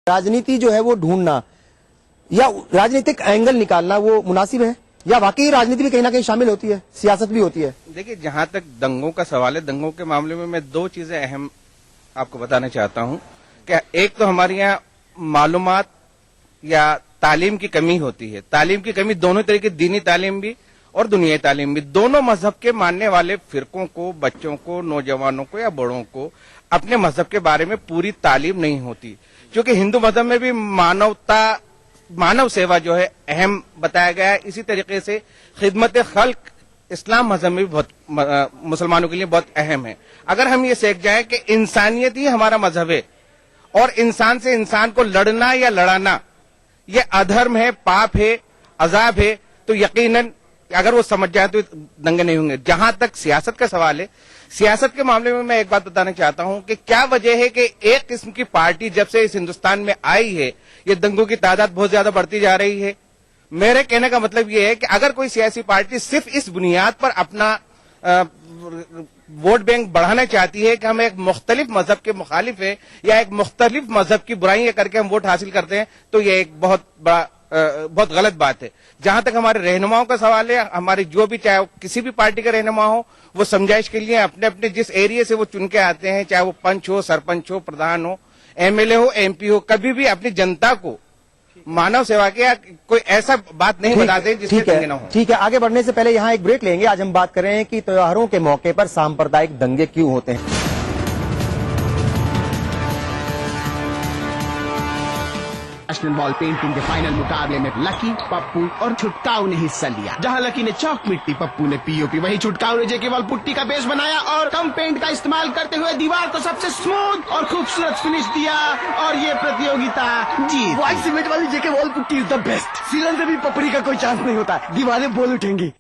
राजनीति जो है वो ढूंढना या राजनीतिक एंगल निकालना वो मुनासिब है, या वाकई राजनीति भी कहीं ना कहीं शामिल होती है, सियासत भी होती है? देखिए, जहां तक दंगों का सवाल है, दंगों के मामले में मैं दो चीजें अहम आपको बताना चाहता हूं कि एक तो हमारे यहाँ मालूमात या तालीम की कमी होती है। तालीम की कमी दोनों तरीके, दीनी तालीम भी और दुनियाई तालीम भी। दोनों मजहब के मानने वाले फिरकों को, बच्चों को, नौजवानों को या बड़ों को अपने मजहब के बारे में पूरी तालीम नहीं होती, क्योंकि हिंदू मजहब में भी मानवता, मानव सेवा जो है अहम बताया गया है। इसी तरीके से खिदमत खल्क इस्लाम मजहब में भी बहुत, मुसलमानों के लिए बहुत अहम है। अगर हम ये सीख जाएं कि इंसानियत ही हमारा मजहब है और इंसान से इंसान को लड़ना या लड़ाना ये अधर्म है, पाप है, अजाब है, तो यकीनन अगर वो समझ जाए तो दंगे नहीं होंगे। जहां तक सियासत का सवाल है, सियासत के मामले में मैं एक बात बताना चाहता हूं कि क्या वजह है कि एक किस्म की पार्टी जब से इस हिंदुस्तान में आई है, ये दंगों की तादाद बहुत ज्यादा बढ़ती जा रही है। मेरे कहने का मतलब ये है कि अगर कोई सियासी पार्टी सिर्फ इस बुनियाद पर अपना वोट बैंक बढ़ाना चाहती है कि हम एक मुख्तलिफ मजहब के मुखालिफ है या एक मुख्तलिफ मजहब की बुराइयां करके हम वोट हासिल करते हैं, तो ये एक बहुत गलत बात है। जहां तक हमारे रहनुमाओं का सवाल है, हमारे जो भी, चाहे किसी भी पार्टी का रहनुमा हो, वो समझाइश के लिए अपने अपने जिस एरिया से वो चुन के आते हैं, चाहे वो पंच हो, सरपंच हो, प्रधान हो, एमएलए हो, एमपी हो, कभी भी अपनी जनता को मानव सेवा के कोई ऐसा बात नहीं बताते जिससे दंगे न हो। ठीक है, आगे बढ़ने से पहले यहाँ एक ब्रेक लेंगे। आज हम बात कर रहे हैं कि त्योहारों के मौके पर सांप्रदायिक दंगे क्यों होते हैं। नेशनल बॉल पेंटिंग के फाइनल मुकाबले में लकी, पप्पू और छुटकाऊ ने हिस्सा लिया। जहां लकी ने चौक मिट्टी, पप्पू ने पीओपी, वहीं छुटकाऊ ने जेके बॉल पुट्टी का बेस बनाया और कम पेंट का इस्तेमाल करते हुए दीवार को सबसे स्मूथ और खूबसूरत फिनिश दिया और ये प्रतियोगिता जीत। व्हाइट सीमेंट वाली JK wall putty is the best. सीलन से भी पपड़ी का कोई चांस नहीं होता, दीवारें बोल उठेंगी।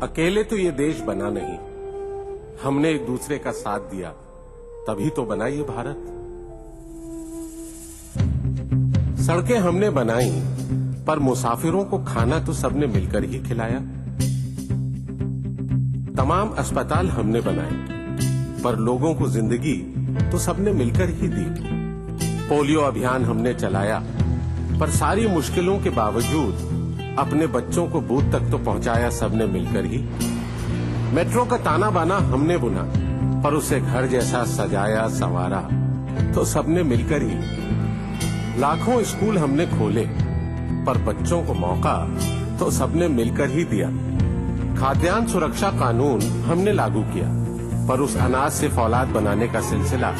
अकेले तो ये देश बना नहीं, हमने एक दूसरे का साथ दिया, तभी तो बना ये भारत। सड़कें हमने बनाई, पर मुसाफिरों को खाना तो सबने मिलकर ही खिलाया। तमाम अस्पताल हमने बनाए, पर लोगों को जिंदगी तो सबने मिलकर ही दी। पोलियो अभियान हमने चलाया, पर सारी मुश्किलों के बावजूद अपने बच्चों को बूथ तक तो पहुंचाया सबने मिलकर ही। मेट्रो का ताना बाना हमने बुना, पर उसे घर जैसा सजाया संवारा तो सबने मिलकर ही। लाखों स्कूल हमने खोले, पर बच्चों को मौका तो सबने मिलकर ही दिया। खाद्यान्न सुरक्षा कानून हमने लागू किया, पर उस अनाज से फौलाद बनाने का सिलसिला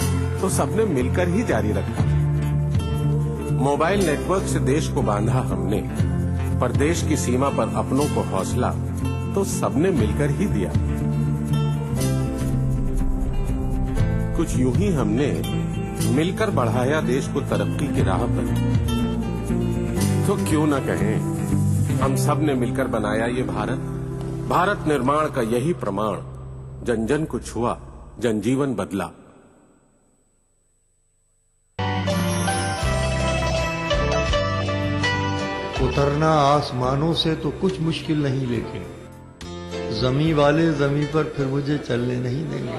तो सबने मिलकर ही जारी रखा। मोबाइल नेटवर्क से देश को बांधा हमने, पर देश की सीमा पर अपनों को हौसला तो सबने मिलकर ही दिया। कुछ यूं ही हमने मिलकर बढ़ाया देश को तरक्की की राह पर। तो क्यों न कहें, हम सब ने मिलकर बनाया ये भारत। भारत निर्माण का यही प्रमाण, जन जन को छुआ, जनजीवन बदला। उतरना आसमानों से तो कुछ मुश्किल नहीं, लेकिन जमी वाले जमी पर फिर मुझे चलने नहीं देंगे।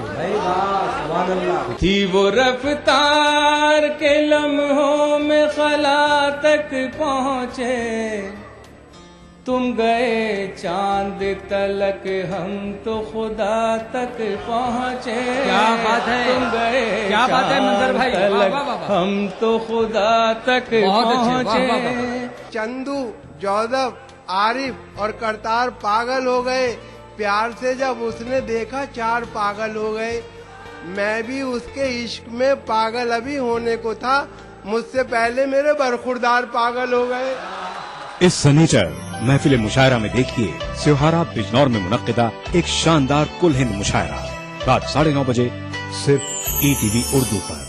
थी वो रफ्तार के लम्हों में खला तक पहुँचे, तुम गए चांद तलक, हम तो खुदा तक पहुँचे। क्या बात है, तुम गए क्या बात है मंजर भाई, हम तो खुदा तक पहुँचे। चंदू, जौदब, आरिफ और करतार पागल हो गए प्यार से, जब उसने देखा चार पागल हो गए। मैं भी उसके इश्क में पागल अभी होने को था, मुझसे पहले मेरे बरखुरदार पागल हो गए। इस सनीचर महफिल मुशायरा में देखिए त्योहारा बिजनौर में मुनक्किदा एक शानदार कुल हिंद मुशायरा, रात 9:30 बजे सिर्फ ETV उर्दू पर।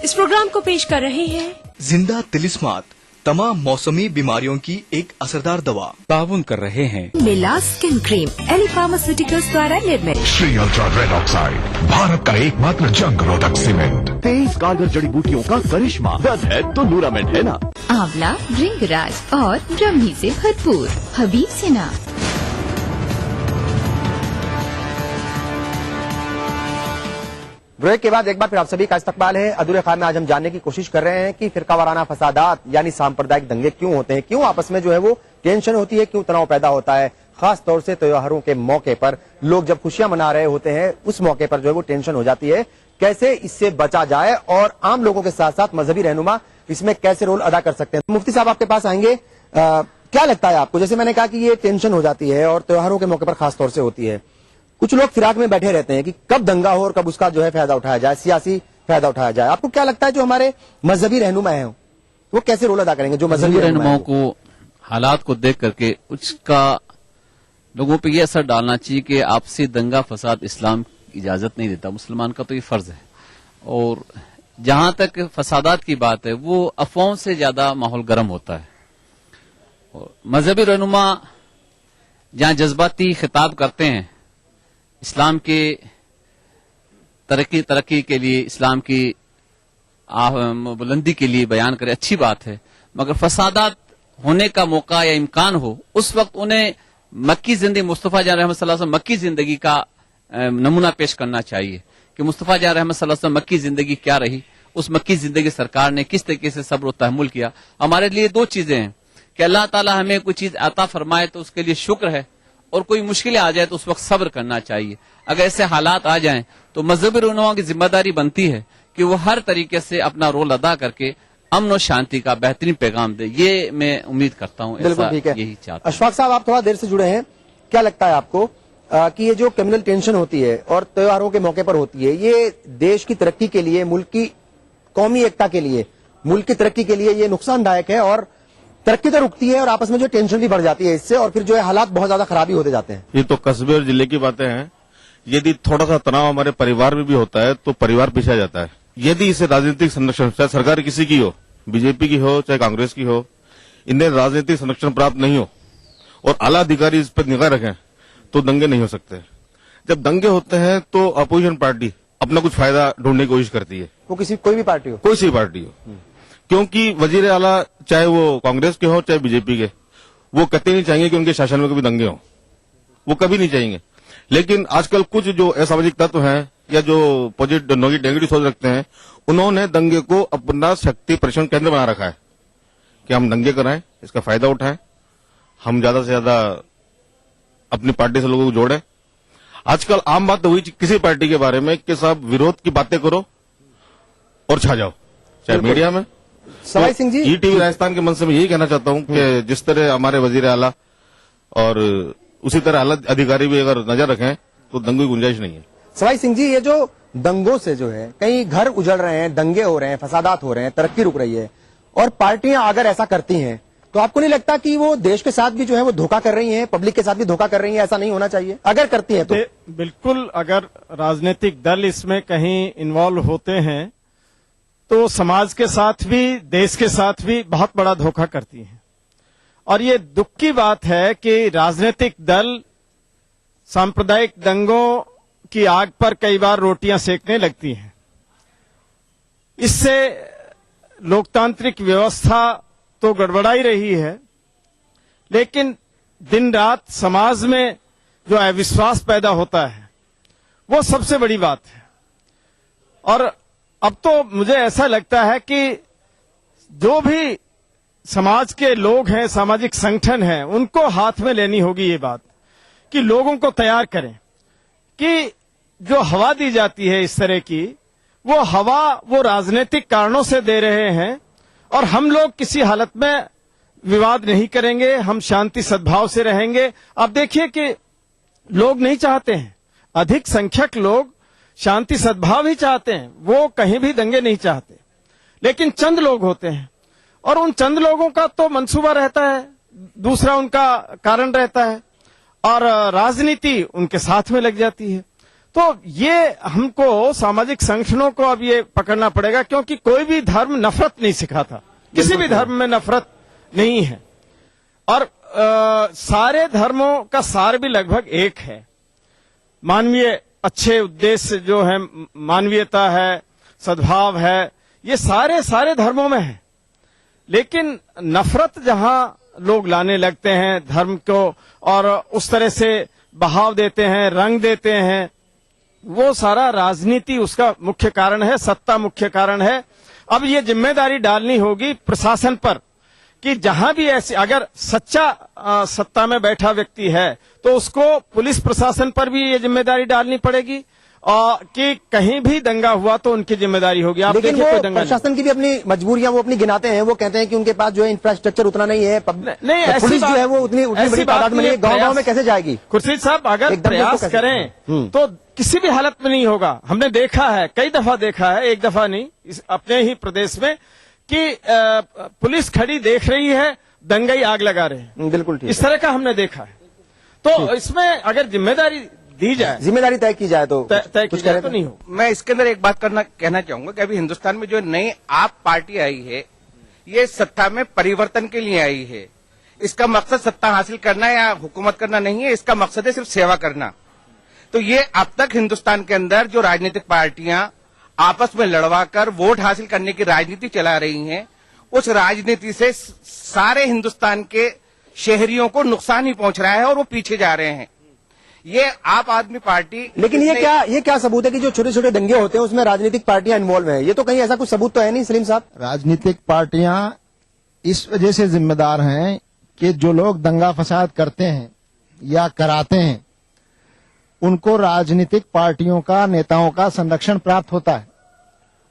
इस प्रोग्राम को पेश कर रहे हैं जिंदा तिलिस्मात, तमाम मौसमी बीमारियों की एक असरदार दवा। ताउन कर रहे हैं मिला स्किन क्रीम, एली फार्मास्यूटिकल्स द्वारा निर्मित। Shri ultra red oxide, Bharat का एकमात्र जंग रोधक सीमेंट। 23 कारगर जड़ी बूटियों का करिश्मा, दर्द है तो लूरामेंट है ना। आंवला, भृंगराज और ब्रह्मी से भरपूर हबीब सेना। ब्रेक के बाद एक बार फिर आप सभी का इस्तकबाल है। अधूरे ख्वाब में आज हम जानने की कोशिश कर रहे हैं कि फिरकावाराना फसादात यानी सांप्रदायिक दंगे क्यों होते हैं, क्यों आपस में जो है वो टेंशन होती है, क्यों तनाव पैदा होता है। खास तौर से त्योहारों के मौके पर लोग जब खुशियां मना रहे होते हैं उस मौके पर जो है वो टेंशन हो जाती है। कैसे इससे बचा जाए और आम लोगों के साथ साथ मजहबी रहनुमा इसमें कैसे रोल अदा कर सकते हैं। मुफ्ती साहब आपके पास आएंगे। क्या लगता है आपको, जैसे मैंने कहा कि ये टेंशन हो जाती है और त्योहारों के मौके पर खास तौर से होती है, कुछ लोग फिराक में बैठे रहते हैं कि कब दंगा हो और कब उसका जो है फायदा उठाया जाए, सियासी फायदा उठाया जाए। आपको क्या लगता है जो हमारे मजहबी रहनुमा हैं वो कैसे रोल अदा करेंगे? जो मजहबी रहनुमाओं को हालात को देख करके उसका लोगों पे ये असर डालना चाहिए कि आपसी दंगा फसाद इस्लाम इजाजत नहीं देता, मुसलमान का तो ये फर्ज है। और जहां तक फसादात की बात है वो अफवाहों से ज्यादा माहौल गर्म होता है। और मजहबी रहनुमा जहां जज्बाती खिताब करते हैं इस्लाम के तरक्की के लिए, इस्लाम की बुलंदी के लिए बयान करे, अच्छी बात है, मगर फसादात होने का मौका या इम्कान हो उस वक्त उन्हें मक्की जिंदगी मुस्तफा जान रहमत सल्लल्लाहु अलैहि वसल्लम मक्की जिंदगी का नमूना पेश करना चाहिए कि मुस्तफा जान रहमत सल्लल्लाहु अलैहि वसल्लम मक्की जिंदगी क्या रही, उस मक्की जिंदगी सरकार ने किस तरीके से सब्र और तहम्मुल किया। हमारे लिए दो चीजें हैं कि अल्लाह ताला हमें कोई चीज अता फरमाए तो उसके लिए शुक्र है, और कोई मुश्किलें आ जाए तो उस वक्त सब्र करना चाहिए। अगर ऐसे हालात आ जाएं तो मजहबी रहनुमाओं की जिम्मेदारी बनती है कि वो हर तरीके से अपना रोल अदा करके अमन और शांति का बेहतरीन पैगाम दे। ये मैं उम्मीद करता हूँ, बिल्कुल ठीक है। यही चाहता हूं। अशफाक साहब आप थोड़ा देर से जुड़े हैं, क्या लगता है आपको कि ये जो कम्युनल टेंशन होती है और त्योहारों के मौके पर होती है, ये देश की तरक्की के लिए, मुल्क की कौमी एकता के लिए, मुल्क की तरक्की के लिए ये नुकसानदायक है और तरक्की तो रुकती है और आपस में जो टेंशन भी बढ़ जाती है इससे, और फिर जो है हालात बहुत ज्यादा खराबी होते जाते हैं। ये तो कस्बे और जिले की बातें हैं। यदि थोड़ा सा तनाव हमारे परिवार में भी होता है तो परिवार पीछे आ जाता है। यदि इसे राजनीतिक संरक्षण, चाहे सरकार किसी की हो, बीजेपी की हो चाहे कांग्रेस की हो, इन्हें राजनीतिक संरक्षण प्राप्त नहीं हो और आला अधिकारी इस पर निगाह रखें तो दंगे नहीं हो सकते। जब दंगे होते हैं तो अपोजिशन पार्टी अपना कुछ फायदा ढूंढने की कोशिश करती है, वो कोई भी पार्टी हो, कोई सी पार्टी हो, क्योंकि वजीर आला चाहे वो कांग्रेस के हो चाहे बीजेपी के, वो कतई नहीं चाहेंगे कि उनके शासन में कभी दंगे हो, वो कभी नहीं चाहेंगे। लेकिन आजकल कुछ जो असामाजिक तत्व हैं या जो नेगेटिव सोच रखते हैं, उन्होंने दंगे को अपना शक्ति परीक्षण केंद्र बना रखा है कि हम दंगे कराएं, इसका फायदा उठाएं, हम ज्यादा से ज्यादा अपनी पार्टी से लोगों को जोड़ें। आजकल आम बात तो हुई किसी पार्टी के बारे में कि साहब विरोध की बातें करो और छा जाओ, चाहे मीडिया में। सवाई सिंह जी, ईटीवी राजस्थान के मन से मैं यही कहना चाहता हूं कि जिस तरह हमारे वजीर आला और उसी तरह आला अधिकारी भी अगर नजर रखें तो दंगे की गुंजाइश नहीं है। सवाई सिंह जी, ये जो दंगों से जो है कई घर उजड़ रहे हैं, दंगे हो रहे हैं, फसादात हो रहे हैं, तरक्की रुक रही है, और पार्टियां अगर ऐसा करती हैं तो आपको नहीं लगता कि वो देश के साथ भी जो है वो धोखा कर रही हैं, पब्लिक के साथ भी धोखा कर रही हैं? ऐसा नहीं होना चाहिए अगर करती हैं तो। बिल्कुल, अगर राजनीतिक दल इसमें कहीं इन्वॉल्व होते हैं तो समाज के साथ भी, देश के साथ भी बहुत बड़ा धोखा करती हैं। और ये दुख की बात है कि राजनीतिक दल सांप्रदायिक दंगों की आग पर कई बार रोटियां सेकने लगती हैं। इससे लोकतांत्रिक व्यवस्था तो गड़बड़ा ही रही है, लेकिन दिन रात समाज में जो अविश्वास पैदा होता है वो सबसे बड़ी बात है। और अब तो मुझे ऐसा लगता है कि जो भी समाज के लोग हैं, सामाजिक संगठन हैं, उनको हाथ में लेनी होगी ये बात कि लोगों को तैयार करें कि जो हवा दी जाती है इस तरह की, वो हवा वो राजनीतिक कारणों से दे रहे हैं और हम लोग किसी हालत में विवाद नहीं करेंगे, हम शांति सद्भाव से रहेंगे। आप देखिए कि लोग नहीं चाहते हैं, अधिक संख्यक लोग शांति सद्भाव ही चाहते हैं, वो कहीं भी दंगे नहीं चाहते। लेकिन चंद लोग होते हैं और उन चंद लोगों का तो मंसूबा रहता है, दूसरा उनका कारण रहता है और राजनीति उनके साथ में लग जाती है। तो ये हमको सामाजिक संगठनों को अब ये पकड़ना पड़ेगा, क्योंकि कोई भी धर्म नफरत नहीं सिखाता, किसी भी धर्म में नफरत नहीं है और सारे धर्मों का सार भी लगभग एक है। मानवीय अच्छे उद्देश्य जो है, मानवीयता है, सद्भाव है, ये सारे धर्मों में है। लेकिन नफरत जहां लोग लाने लगते हैं धर्म को और उस तरह से बहाव देते हैं, रंग देते हैं, वो सारा राजनीति उसका मुख्य कारण है, सत्ता मुख्य कारण है। अब ये जिम्मेदारी डालनी होगी प्रशासन पर कि जहां भी ऐसे अगर सच्चा सत्ता में बैठा व्यक्ति है तो उसको पुलिस प्रशासन पर भी ये जिम्मेदारी डालनी पड़ेगी कि कहीं भी दंगा हुआ तो उनकी जिम्मेदारी होगी। आप लेकिन देखिए, वो कोई दंगा प्रशासन की भी अपनी मजबूरियां वो अपनी गिनाते हैं। वो कहते हैं कि उनके पास जो है इंफ्रास्ट्रक्चर उतना नहीं है, नहीं, तो ऐसी पुलिस जो बात- है वो उतनी बड़ी तादाद में नहीं है, गाँव-गाँव में कैसे जाएगी? खुर्शीद साहब, अगर एकदम प्रयास देखो कैसे- करें तो किसी भी हालत में नहीं होगा। हमने देखा है, कई दफा देखा है, एक दफा नहीं, अपने ही प्रदेश में कि पुलिस खड़ी देख रही है, दंगाई आग लगा रहे हैं। बिल्कुल ठीक इस तरह का हमने देखा है। तो इसमें अगर जिम्मेदारी दी जाए, जिम्मेदारी तय की जाए तो तय की जाए तो नहीं हो। मैं इसके अंदर एक बात कहना चाहूंगा कि अभी हिंदुस्तान में जो नई आप पार्टी आई है, ये सत्ता में परिवर्तन के लिए आई है। इसका मकसद सत्ता हासिल करना या हुकूमत करना नहीं है, इसका मकसद है सिर्फ सेवा करना। तो ये अब तक हिंदुस्तान के अंदर जो राजनीतिक पार्टियां आपस में लड़वाकर वोट हासिल करने की राजनीति चला रही हैं, उस राजनीति से सारे हिंदुस्तान के शहरियों को नुकसान ही पहुंच रहा है और वो पीछे जा रहे हैं। ये आप आदमी पार्टी, लेकिन ये क्या सबूत है कि जो छोटे छोटे दंगे होते हैं उसमें राजनीतिक पार्टियां इन्वॉल्व हैं? ये तो कहीं ऐसा कुछ सबूत तो है नहीं सलीम साहब। राजनीतिक पार्टियां इस वजह से जिम्मेदार हैं कि जो लोग दंगा फसाद करते हैं या कराते हैं उनको राजनीतिक पार्टियों का, नेताओं का संरक्षण प्राप्त होता है।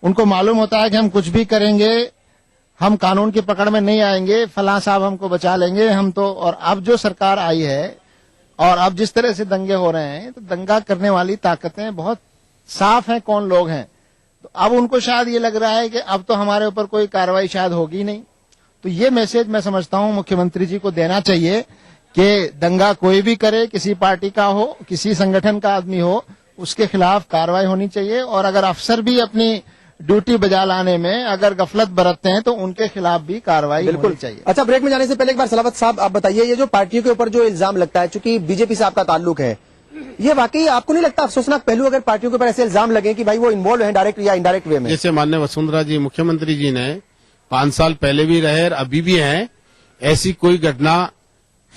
उनको मालूम होता है कि हम कुछ भी करेंगे, हम कानून की पकड़ में नहीं आएंगे, फलां साहब हमको बचा लेंगे, हम तो। और अब जो सरकार आई है और अब जिस तरह से दंगे हो रहे हैं, तो दंगा करने वाली ताकतें बहुत साफ हैं कौन लोग हैं। तो अब उनको शायद ये लग रहा है कि अब तो हमारे ऊपर कोई कार्रवाई शायद होगी नहीं। तो ये मैसेज मैं समझता हूं मुख्यमंत्री जी को देना चाहिए कि दंगा कोई भी करे, किसी पार्टी का हो, किसी संगठन का आदमी हो, उसके खिलाफ कार्रवाई होनी चाहिए। और अगर अफसर भी अपनी ड्यूटी बजा लाने में अगर गफलत बरतते हैं तो उनके खिलाफ भी कार्रवाई होनी चाहिए। अच्छा, ब्रेक में जाने से पहले एक बार सलावत साहब आप बताइए, ये जो पार्टियों के ऊपर जो इल्जाम लगता है, चूंकि बीजेपी से आपका ताल्लुक है, ये वाकई आपको नहीं लगता अफसोसनाक पहलू अगर पार्टियों के ऊपर ऐसे इल्जाम लगे कि भाई वो इन्वॉल्व है डायरेक्ट या इनडायरेक्ट वे में? जैसे माननीय वसुंधरा जी, मुख्यमंत्री जी ने 5 साल पहले भी रहे और अभी भी हैं, ऐसी कोई घटना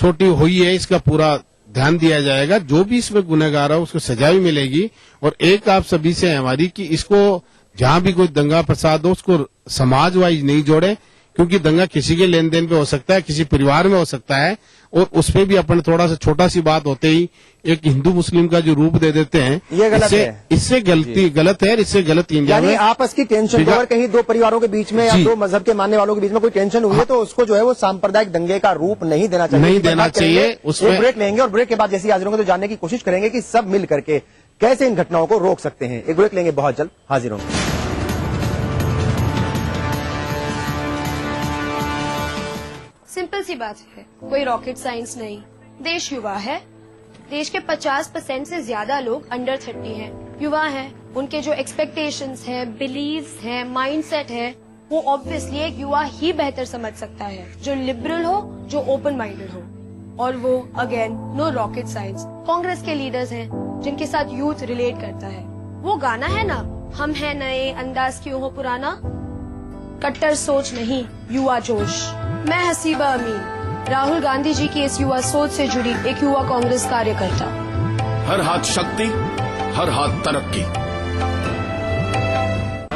छोटी हुई है इसका पूरा ध्यान दिया जाएगा। जो भी इसमें गुनहगार है उसको सजा भी मिलेगी। और एक आप सभी से हमारी कि इसको जहां भी कोई दंगा फसाद हो उसको समाज वाइज नहीं जोड़े, क्योंकि दंगा किसी के लेन देन पे हो सकता है, किसी परिवार में हो सकता है, और उसपे भी अपन थोड़ा सा छोटा सी बात होते ही एक हिंदू मुस्लिम का जो रूप दे देते हैं, ये गलत है। इससे गलत है। इससे गलत इंडिया यानी में आपस की टेंशन तो अगर कहीं दो परिवारों के बीच में या दो मजहब के मानने वालों के बीच में कोई टेंशन हुई है तो उसको जो है वो सांप्रदायिक दंगे का रूप नहीं देना चाहिए। नहीं देना चाहिए। उसमें ब्रेक लेंगे और ब्रेक के बाद जैसे हाजिर होंगे तो जानने की कोशिश करेंगे कि सब मिल करके कैसे इन घटनाओं को रोक सकते हैं। एक ब्रेक लेंगे, बहुत जल्द हाजिर होंगे। सिंपल सी बात है, कोई रॉकेट साइंस नहीं। देश युवा है, देश के 50% से ज्यादा लोग अंडर 30 हैं, युवा हैं। उनके जो एक्सपेक्टेशंस हैं, बिलीव्स हैं, माइंडसेट है, वो ऑब्वियसली एक युवा ही बेहतर समझ सकता है, जो लिबरल हो, जो ओपन माइंडेड हो। और वो again no rocket science. Congress के लीडर्स हैं जिनके साथ यूथ रिलेट करता है। वो गाना है ना, हम है नए, अंदाज क्यों हो पुराना। कट्टर सोच नहीं, युवा जोश। मैं हसीबा अमीन, राहुल गांधी जी की इस युवा सोच से जुड़ी एक युवा कांग्रेस कार्यकर्ता। हर हाथ शक्ति, हर हाथ तरक्की।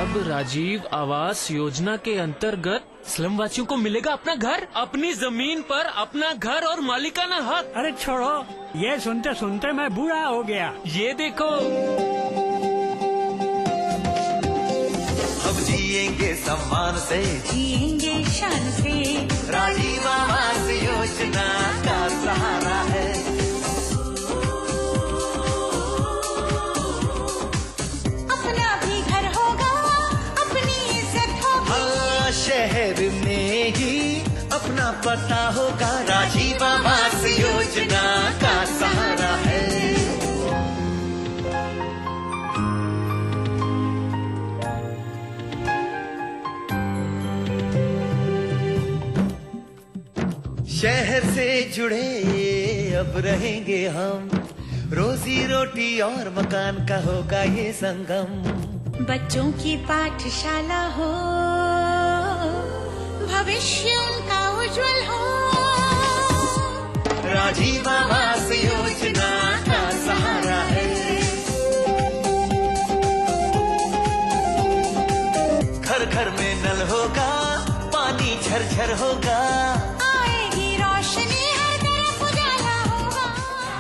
अब राजीव आवास योजना के अंतर्गत स्लम वासियों को मिलेगा अपना घर, अपनी जमीन पर अपना घर और मालिकाना हक। अरे छोड़ो, ये सुनते सुनते मैं बूढ़ा हो गया। ये देखो, अब जिएंगे सम्मान से, जिएंगे शान से, राजीव आवास योजना का सहारा है। अपना भी घर होगा, अपनी इज्जत होगी, शहर में ही अपना पता होगा, राजीव आवास योजना का सहारा है। शहर से जुड़े अब रहेंगे हम, रोजी रोटी और मकान का होगा ये संगम। बच्चों की पाठशाला हो, भविष्य उनका उज्जवल हो, राजीव आवास योजना का सहारा है। होगा, आएगी रोशनी हर तरफ उजाला होगा।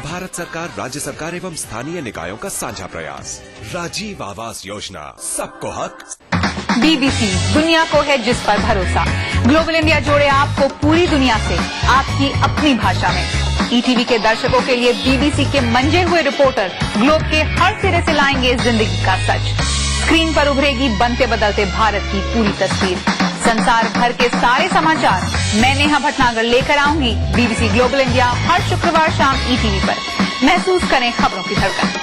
भारत सरकार, राज्य सरकार एवं स्थानीय निकायों का साझा प्रयास। राजीव आवास योजना, सबको हक। BBC दुनिया को है जिस पर भरोसा। ग्लोबल इंडिया जोड़े आपको पूरी दुनिया से आपकी अपनी भाषा में। ETV के दर्शकों के लिए BBC के मंजे हुए रिपोर्टर ग्लोब के हर सिरे से लाएंगे जिंदगी का सच। स्क्रीन पर उभरेगी बनते बदलते भारत की पूरी तस्वीर। संसार भर के सारे समाचार मैं नेहा भटनागर लेकर आऊंगी BBC ग्लोबल इंडिया हर शुक्रवार शाम ETV पर। महसूस करें खबरों की धड़कन।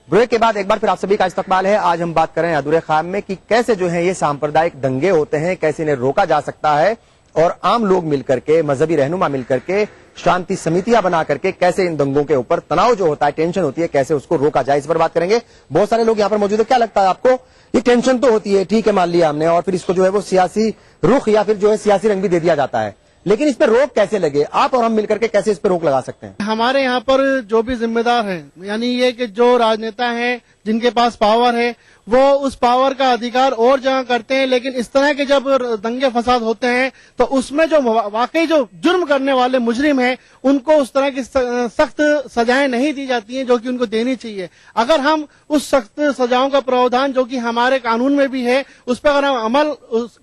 ब्रेक के बाद एक बार फिर आप सभी का इस्तकबाल है। आज हम बात कर रहे हैं अधूरे ख्वाब में कि कैसे जो है ये सांप्रदायिक दंगे होते हैं, कैसे इन्हें रोका जा सकता है और आम लोग मिलकर के, मजहबी रहनुमा मिलकर के, शांति समितियां बना करके कैसे इन दंगों के ऊपर तनाव जो होता है, टेंशन होती है, कैसे उसको रोका जाए, इस पर बात करेंगे। बहुत सारे लोग यहाँ पर मौजूद है। क्या लगता है आपको, ये टेंशन तो होती है, ठीक है, मान लिया हमने, और फिर इसको जो है वो सियासी रुख या फिर जो है सियासी रंग भी दे दिया जाता है, लेकिन इस पर रोक कैसे लगे? आप और हम मिलकर के कैसे इस पर रोक लगा सकते हैं? हमारे यहाँ पर जो भी जिम्मेदार हैं, यानी ये कि जो राजनेता हैं, जिनके पास पावर है, वो उस पावर का अधिकार और जगह करते हैं, लेकिन इस तरह के जब दंगे फसाद होते हैं तो उसमें जो वाकई जो जुर्म करने वाले मुजरिम हैं उनको उस तरह की सख्त सजाएं नहीं दी जाती हैं जो कि उनको देनी चाहिए। अगर हम उस सख्त सजाओं का प्रावधान जो कि हमारे कानून में भी है उस पर अगर हम अमल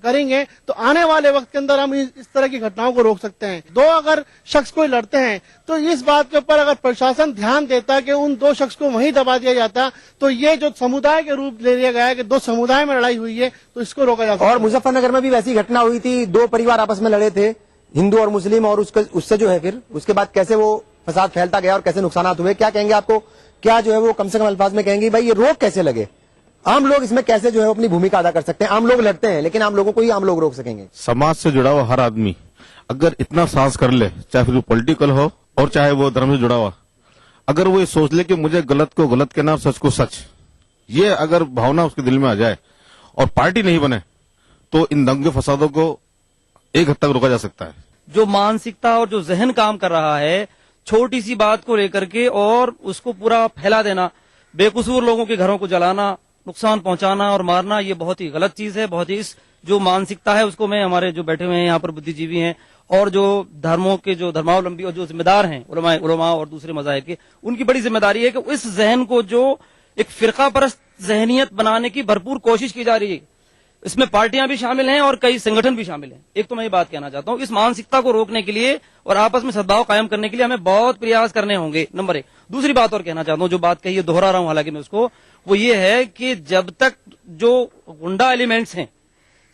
करेंगे तो आने वाले वक्त के अंदर हम इस तरह की घटनाओं को रोक सकते हैं। दो अगर शख्स कोई लड़ते हैं तो इस बात के ऊपर अगर प्रशासन ध्यान देता कि उन दो शख्स को वहीं दबा दिया जाता तो ये जो समुदाय के रूप ले लिया गया है कि दो समुदाय में लड़ाई हुई है तो इसको रोका जा सकता है। और मुजफ्फरनगर में भी वैसी घटना हुई थी, दो परिवार आपस में लड़े थे, हिंदू और मुस्लिम, और उससे जो है फिर उसके बाद कैसे वो फसाद फैलता गया और कैसे नुकसान हुए। क्या कहेंगे आपको, क्या जो है वो कम से कम अल्फाज में कहेंगे भाई ये रोक कैसे लगे? आम लोग इसमें कैसे जो है अपनी भूमिका अदा कर सकते हैं? आम लोग लड़ते हैं लेकिन आम लोगों को ही आम लोग रोक सकेंगे। समाज से जुड़ा हुआ हर आदमी अगर इतना साहस कर ले, चाहे फिर वो पॉलिटिकल हो और चाहे वो धर्म से जुड़ा हुआ, अगर वो ये सोच ले कि मुझे गलत को गलत कहना और सच को सच, ये अगर भावना उसके दिल में आ जाए और पार्टी नहीं बने तो इन दंगे फसादों को एक हद तक रोका जा सकता है। जो मानसिकता और जो जहन काम कर रहा है छोटी सी बात को लेकर के और उसको पूरा फैला देना, बेकसूर लोगों के घरों को जलाना, नुकसान पहुंचाना और मारना, ये बहुत ही गलत चीज है। बहुत ही इस जो मानसिकता है उसको मैं, हमारे जो बैठे हुए हैं यहाँ पर बुद्धिजीवी हैं और जो धर्मों के जो धर्मावलंबी और जो जिम्मेदार हैं उलमा और दूसरे मज़ाहिब के, उनकी बड़ी जिम्मेदारी है कि इस जहन को जो एक फिरका परस्त जहनियत बनाने की भरपूर कोशिश की जा रही है। इसमें पार्टियां भी शामिल हैं और कई संगठन भी शामिल हैं। एक तो मैं ये बात कहना चाहता हूं, इस मानसिकता को रोकने के लिए और आपस में सद्भाव कायम करने के लिए हमें बहुत प्रयास करने होंगे, नंबर एक। दूसरी बात और कहना चाहता हूं, जो बात कही है दोहरा रहा हूं हालांकि मैं उसको, वो ये है कि जब तक जो गुंडा एलिमेंट्स हैं,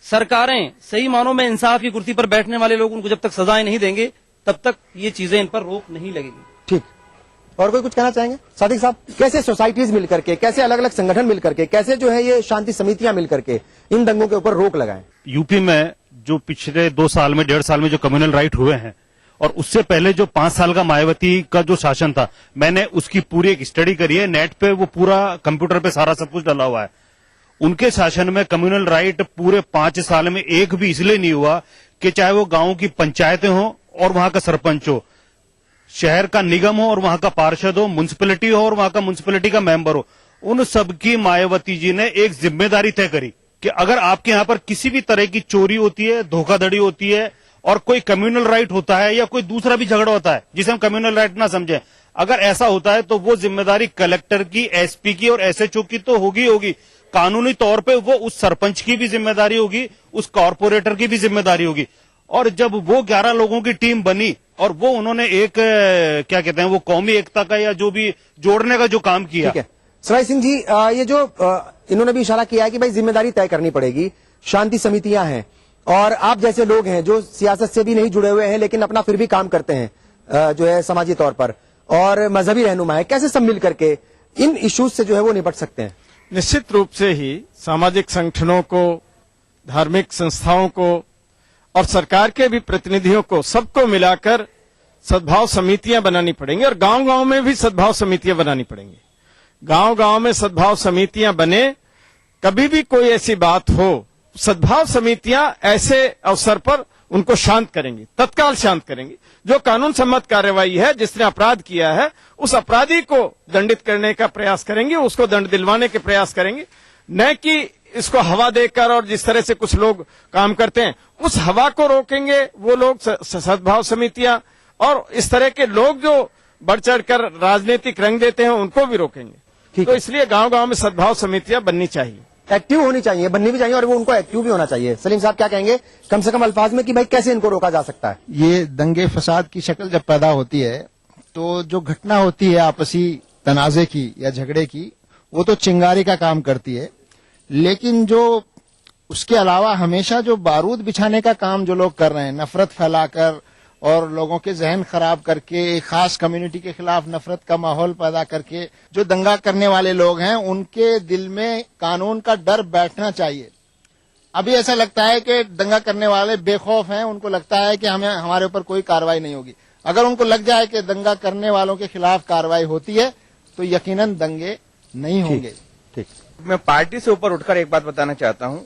सरकारें सही मानों में इंसाफ की कुर्सी पर बैठने वाले लोग, उनको जब तक सजाएं नहीं देंगे तब तक ये चीजें इन पर रोक नहीं लगेगी। ठीक, और कोई कुछ कहना चाहेंगे? सादिक साहब, कैसे सोसाइटीज मिलकर के, कैसे अलग अलग संगठन मिलकर के, कैसे जो है ये शांति समितियां मिलकर के इन दंगों के ऊपर रोक लगाएं? यूपी में जो पिछले 2 साल में 1.5 साल में जो कम्युनल राइट हुए हैं और उससे पहले जो 5 साल का मायावती का जो शासन था, मैंने उसकी पूरी एक स्टडी करी है, नेट पे वो पूरा कंप्यूटर पे सारा सब कुछ डला हुआ है। उनके शासन में कम्युनल राइट पूरे 5 साल में एक भी इसलिए नहीं हुआ कि चाहे वो गांव की पंचायतें हो और वहां का सरपंच हो, शहर का निगम हो और वहां का पार्षद हो, म्युनिसिपैलिटी हो और वहां का म्युनिसिपैलिटी का मेंबर हो, उन सबकी मायावती जी ने एक जिम्मेदारी तय करी कि अगर आपके यहां पर किसी भी तरह की चोरी होती है, धोखाधड़ी होती है और कोई कम्युनल राइट होता है या कोई दूसरा भी झगड़ा होता है जिसे हम कम्युनल राइट ना समझें, अगर ऐसा होता है तो वो जिम्मेदारी कलेक्टर की, एसपी की और एसएचओ की तो होगी। कानूनी तौर पे वो उस सरपंच की भी जिम्मेदारी होगी, उस कॉर्पोरेटर की भी जिम्मेदारी होगी। और जब वो 11 लोगों की टीम बनी और वो उन्होंने एक क्या कहते हैं वो कौमी एकता का या जो भी जोड़ने का जो काम किया। ठीक है सवाई सिंह जी, ये जो इन्होंने भी इशारा किया है कि भाई जिम्मेदारी तय करनी पड़ेगी, शांति समितियां हैं और आप जैसे लोग हैं जो सियासत से भी नहीं जुड़े हुए हैं लेकिन अपना फिर भी काम करते हैं जो है समाजी तौर पर, और मजहबी रहनुमा है, कैसे सब मिल करके इन इश्यूज से जो है वो निपट सकते हैं? निश्चित रूप से ही सामाजिक संगठनों को, धार्मिक संस्थाओं को और सरकार के भी प्रतिनिधियों को, सबको मिलाकर सद्भाव समितियां बनानी पड़ेंगी और गांव-गांव में भी सद्भाव समितियां बनानी पड़ेंगी। गांव-गांव में सद्भाव समितियां बने, कभी भी कोई ऐसी बात हो, सद्भाव समितियां ऐसे अवसर पर उनको शांत करेंगे, तत्काल शांत करेंगे। जो कानून सम्मत कार्रवाई है, जिसने अपराध किया है उस अपराधी को दंडित करने का प्रयास करेंगे, उसको दंड दिलवाने के प्रयास करेंगे, न कि इसको हवा देकर और जिस तरह से कुछ लोग काम करते हैं उस हवा को रोकेंगे। वो लोग सद्भाव समितियां और इस तरह के लोग जो बढ़ चढ़कर राजनीतिक रंग देते हैं उनको भी रोकेंगे। तो इसलिए गांव-गांव में सद्भाव समितियां बननी चाहिए, एक्टिव होनी चाहिए, बननी भी चाहिए और वो उनको एक्टिव भी होना चाहिए। सलीम साहब क्या कहेंगे कम से कम अल्फाज में कि भाई कैसे इनको रोका जा सकता है? ये दंगे फसाद की शक्ल जब पैदा होती है तो जो घटना होती है आपसी तनाजे की या झगड़े की, वो तो चिंगारी का काम करती है, लेकिन जो उसके अलावा हमेशा जो बारूद बिछाने का काम जो लोग कर रहे हैं, नफरत फैलाकर और लोगों के जहन खराब करके, एक खास कम्युनिटी के खिलाफ नफरत का माहौल पैदा करके जो दंगा करने वाले लोग हैं उनके दिल में कानून का डर बैठना चाहिए। अभी ऐसा लगता है कि दंगा करने वाले बेखौफ हैं, उनको लगता है कि हमें हमारे ऊपर कोई कार्रवाई नहीं होगी। अगर उनको लग जाए कि दंगा करने वालों के खिलाफ कार्रवाई होती है तो यकीनन दंगे नहीं होंगे। ठीक, मैं पार्टी से ऊपर उठकर एक बात बताना चाहता हूं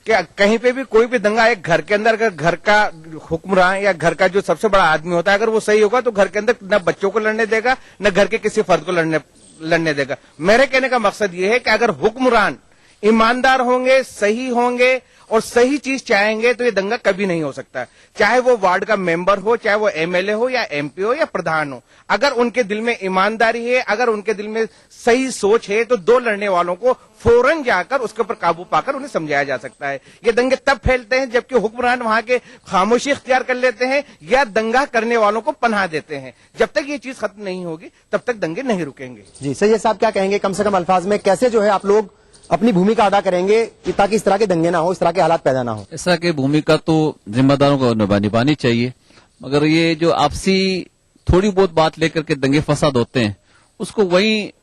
कि कहीं पे भी कोई भी दंगा एक घर के अंदर, अगर घर का हुक्मरान या घर का जो सबसे बड़ा आदमी होता है अगर वो सही होगा तो घर के अंदर न बच्चों को लड़ने देगा न घर के किसी फर्द को लड़ने देगा। मेरे कहने का मकसद ये है कि अगर हुक्मरान ईमानदार होंगे, सही होंगे और सही चीज चाहेंगे तो ये दंगा कभी नहीं हो सकता। चाहे वो वार्ड का मेंबर हो, चाहे वो एमएलए हो या एमपी हो या प्रधान हो, अगर उनके दिल में ईमानदारी है, अगर उनके दिल में सही सोच है तो दो लड़ने वालों को फौरन जाकर उसके ऊपर काबू पाकर उन्हें समझाया जा सकता है। ये दंगे तब फैलते हैं जबकि हुक्मरान वहां के खामोशी इख्तियार कर लेते हैं या दंगा करने वालों को पनाह देते हैं। जब तक ये चीज खत्म नहीं होगी तब तक दंगे नहीं रुकेंगे। जी सैयद साहब क्या कहेंगे कम से कम अल्फाज में, कैसे जो है आप लोग अपनी भूमिका अदा करेंगे कि ताकि इस तरह के दंगे ना हो, इस तरह के हालात पैदा ना हो? इस तरह की भूमिका तो जिम्मेदारों को निभानी चाहिए, मगर ये जो आपसी थोड़ी बहुत बात लेकर के दंगे फसाद होते हैं उसको वही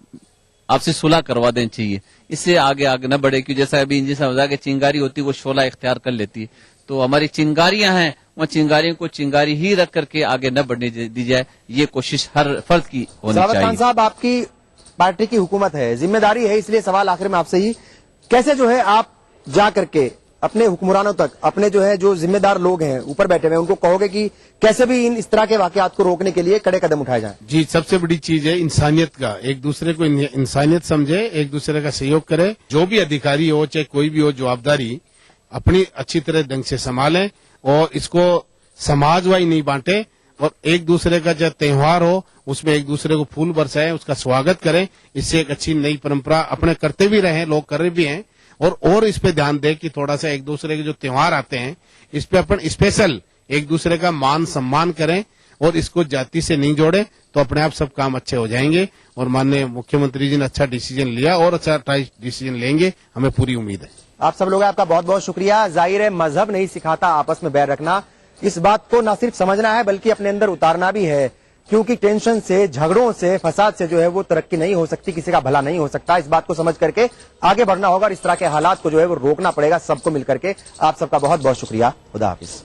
आपसे सुलह करवा देनी चाहिए, इससे आगे न बढ़े। क्योंकि जैसा अभी इंजी साहब बताया कि चिंगारी होती है वो शोला इख्तियार कर लेती है, तो हमारी चिंगारियां हैं वहाँ चिंगारियों को चिंगारी ही रख करके आगे न बढ़ने दी जाए, ये कोशिश हर फर्द की होनी चाहिए। खान साहब आपकी पार्टी की हुकूमत है, जिम्मेदारी है, इसलिए सवाल आखिर में आपसे ही, कैसे जो है आप जा करके अपने हुक्मरानों तक, अपने जो है जो जिम्मेदार लोग हैं ऊपर बैठे हुए उनको कहोगे कि कैसे भी इस तरह के वाकयात को रोकने के लिए कड़े कदम उठाए जाएं? जी, सबसे बड़ी चीज है इंसानियत का, एक दूसरे को इंसानियत समझे, एक दूसरे का सहयोग करे। जो भी अधिकारी हो चाहे कोई भी हो, जवाबदारी अपनी अच्छी तरह ढंग से संभालें और इसको समाजवाई नहीं बांटे और एक दूसरे का जब त्योहार हो उसमें एक दूसरे को फूल बरसाएं, उसका स्वागत करें। इससे एक अच्छी नई परंपरा अपने करते भी रहे, लोग कर रहे भी हैं। और इस पे ध्यान दें कि थोड़ा सा एक दूसरे के जो त्योहार आते हैं इस पे अपन स्पेशल एक दूसरे का मान सम्मान करें और इसको जाति से नहीं जोड़े तो अपने आप सब काम अच्छे हो जाएंगे। और माननीय मुख्यमंत्री जी ने अच्छा डिसीजन लिया और अच्छा डिसीजन लेंगे, हमें पूरी उम्मीद है। आप सब लोग आपका बहुत बहुत शुक्रिया। जाहिर है मजहब नहीं सिखाता आपस में बैर रखना, इस बात को न सिर्फ समझना है बल्कि अपने अंदर उतारना भी है, क्योंकि टेंशन से, झगड़ों से, फसाद से जो है वो तरक्की नहीं हो सकती, किसी का भला नहीं हो सकता। इस बात को समझ करके आगे बढ़ना होगा और इस तरह के हालात को जो है वो रोकना पड़ेगा सबको मिलकर के। आप सबका बहुत बहुत शुक्रिया। खुदा हाफिज।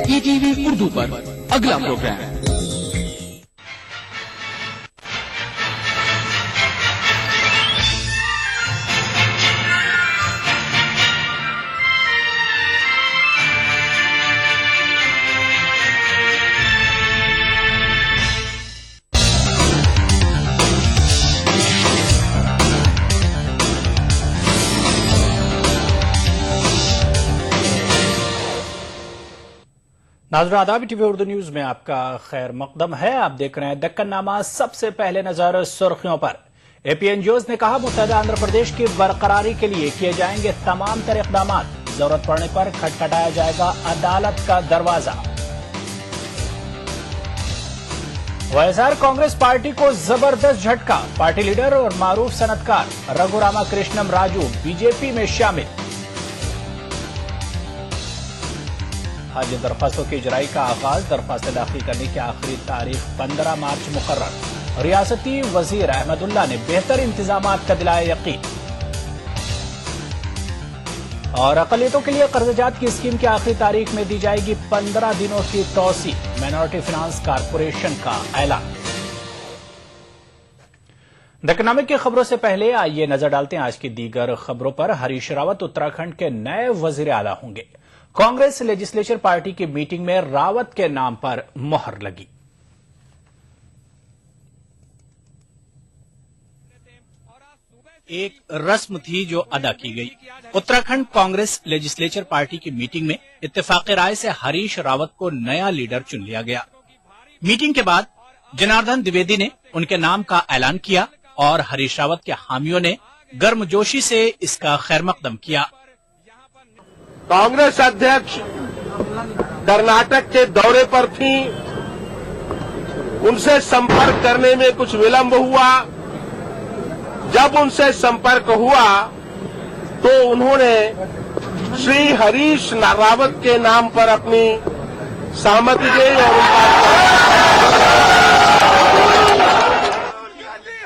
ईटीवी उर्दू पर अगला प्रोग्राम नाज़रीन आदाब, टीवी उर्दू न्यूज में आपका खैर मकदम है। आप देख रहे हैं दक्कन नामा। सबसे पहले नजर सुर्खियों पर। एपीएनजीओज ने कहा मुत्तहदा आंध्र प्रदेश की बरकरारी के लिए किए जाएंगे तमाम तरह इक़दाम, जरूरत पड़ने पर खटखटाया जाएगा अदालत का दरवाजा। वाईएसआर कांग्रेस पार्टी को जबरदस्त झटका, पार्टी लीडर और मारूफ सनतकार रघुरामा कृष्णम राजू बीजेपी में शामिल। आज दरखास्तों की इजराई का आगाज, दरखास्तें दाखिल करने की आखिरी तारीख 15 मार्च मुकर्रर। रियासती वजीर अहमदुल्ला ने बेहतर इंतजामात का दिलाया यकीन। और अक़लियतों के लिए कर्जजात की स्कीम की आखिरी तारीख में दी जाएगी 15 दिनों की तौसी। माइनॉरिटी फाइनेंस कॉरपोरेशन का ऐलान। दक्कन की खबरों से पहले आइए नजर डालते हैं आज की दीगर खबरों पर। हरीश रावत उत्तराखंड के नए वजीर आला होंगे। कांग्रेस लेजिस्लेचर पार्टी की मीटिंग में रावत के नाम पर मोहर लगी। एक रस्म थी जो अदा की गई। उत्तराखंड कांग्रेस लेजिस्लेचर पार्टी की मीटिंग में इत्तेफाक राय से हरीश रावत को नया लीडर चुन लिया गया। मीटिंग के बाद जनार्दन द्विवेदी ने उनके नाम का ऐलान किया और हरीश रावत के हामियों ने गर्मजोशी से इसका खैर मकदम किया। कांग्रेस अध्यक्ष कर्नाटक के दौरे पर थी, उनसे संपर्क करने में कुछ विलंब हुआ। जब उनसे संपर्क हुआ तो उन्होंने श्री हरीश रावत के नाम पर अपनी सहमति दी और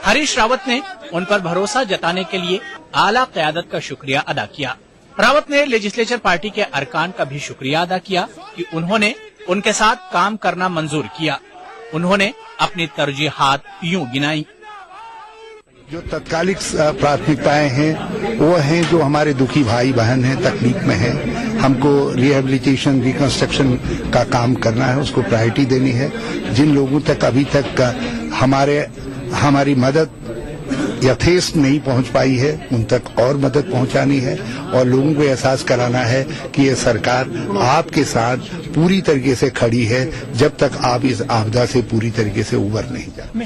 हरीश रावत ने उन पर भरोसा जताने के लिए आला क़यादत का शुक्रिया अदा किया। रावत ने लेजिस्लेचर पार्टी के अरकान का भी शुक्रिया अदा किया कि उन्होंने उनके साथ काम करना मंजूर किया। उन्होंने अपनी तरजीहात यूं गिनाई। जो तत्कालिक प्राथमिकताएं हैं वो हैं जो हमारे दुखी भाई बहन हैं, तकलीफ में हैं, हमको रिहेबिलिटेशन रिकंस्ट्रक्शन का काम करना है, उसको प्रायोरिटी देनी है। जिन लोगों तक अभी तक हमारी मदद यथेष्ट नहीं पहुंच पाई है उन तक और मदद पहुंचानी है और लोगों को एहसास कराना है कि ये सरकार आपके साथ पूरी तरीके से खड़ी है जब तक आप इस आपदा से पूरी तरीके से उबर नहीं जाते।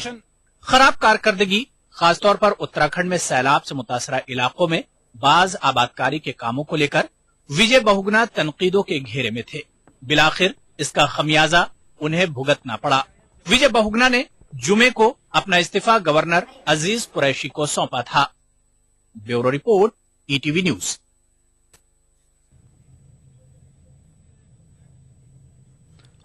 खराब कारकर्दगी खासतौर पर उत्तराखंड में सैलाब से मुतासरा इलाकों में बाज आबादकारी के कामों को लेकर विजय बहुगुना तनकीदों के घेरे में थे। बिलाखिर इसका खमियाजा उन्हें भुगतना पड़ा। विजय बहुगुना ने जुमे को अपना इस्तीफा गवर्नर अजीज कुरैशी को सौंपा था। Bureau report, ETV news.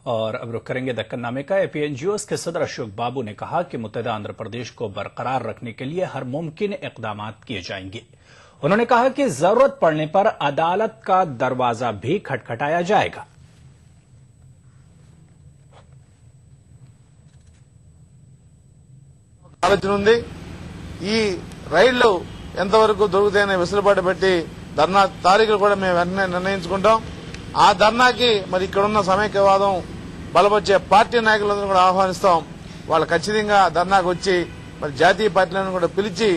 और अब रुक करेंगे दक्कन नामे का। एपीएनजीओस के सदर अशोक बाबू ने कहा कि मुत्तहिदा आंध्र प्रदेश को बरकरार रखने के लिए हर मुमकिन इकदाम किए जाएंगे। उन्होंने कहा कि जरूरत पड़ने पर अदालत का दरवाजा भी खटखटाया जाएगा। ఆలోచన ఉంది। ఈ రైళ్లు ఎంతవరకు దొరుకుతాయనే వెసులుబాటు పెట్టి ధర్నా తారీఖులు కూడా మేము వెంటనే నిర్ణయించుకుంటాం। ఆ ధర్నాకి మరి ఇక్కడున్న సమైక్యవాదం బలపరిచే పార్టీ నాయకులందరూ కూడా ఆహ్వానిస్తాం। వాళ్ళు ఖచ్చితంగా ధర్నాకు వచ్చి మరి జాతీయ పార్టీలను కూడా పిలిచి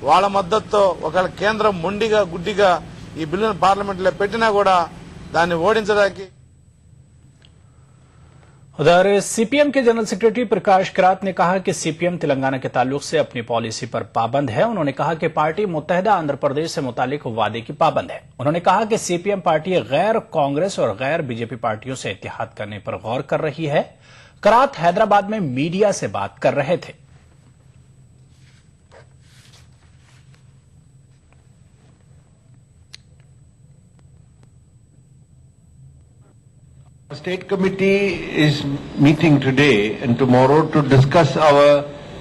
వాళ్ళ మద్దతుతో ఒకవేళ కేంద్రం మొండిగా గుడ్డిగా ఈ బిల్లును పార్లమెంట్లో పెట్టినా కూడా దాన్ని ఓడించడానికి। उधर सीपीएम के जनरल सेक्रेटरी प्रकाश करात ने कहा कि सीपीएम तेलंगाना के ताल्लुक से अपनी पॉलिसी पर पाबंद है। उन्होंने कहा कि पार्टी मुत्तहिदा आंध्र प्रदेश से मुतालिक वादे की पाबंद है। उन्होंने कहा कि सीपीएम पार्टी गैर कांग्रेस और गैर बीजेपी पार्टियों से इत्तेहाद करने पर गौर कर रही है। करात हैदराबाद में मीडिया से बात कर रहे थे। State committee is meeting today and tomorrow to discuss our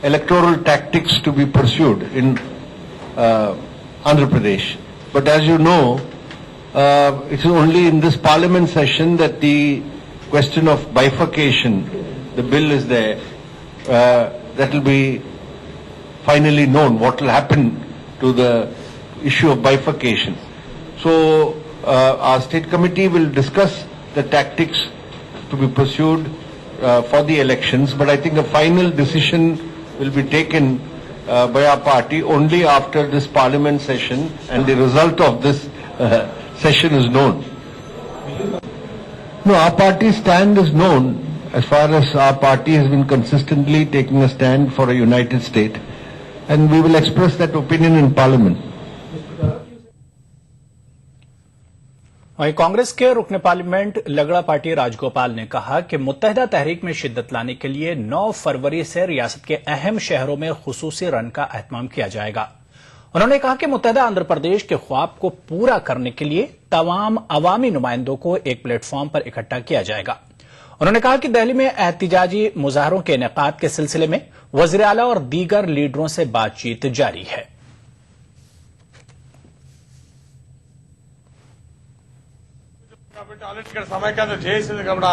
electoral tactics to be pursued in Andhra Pradesh. But as you know, it is only in this parliament session that the question of bifurcation, the bill is there, that will be finally known what will happen to the issue of bifurcation. So our state committee will discuss the tactics to be pursued for the elections, but I think a final decision will be taken by our party only after this parliament session and the result of this session is known. No, our party's stand is known as far as our party has been consistently taking a stand for a united state, and we will express that opinion in parliament. वहीं कांग्रेस के रुकने parliament लगड़ा party Rajagopal ने कहा कि मुत्तहिदा तहरीक में शिद्दत लाने के लिए 9 फरवरी से रियासत के अहम शहरों में खुसूसी रन का एहतमाम किया जाएगा। उन्होंने कहा कि मुत्तहिदा आंध्र प्रदेश के ख्वाब को पूरा करने के लिए तमाम अवामी नुमाइंदों को एक प्लेटफॉर्म पर इकट्ठा किया जाएगा। उन्होंने कहा कि दिल्ली में एहतिजाजी मुजाहरों के इनेकाद के सिलसिले में वज़ीर आला और दीगर लीडरों से बातचीत जारी है। ఇక్కడ సమైక్యాంధ్ర చేసింది కాబట్టి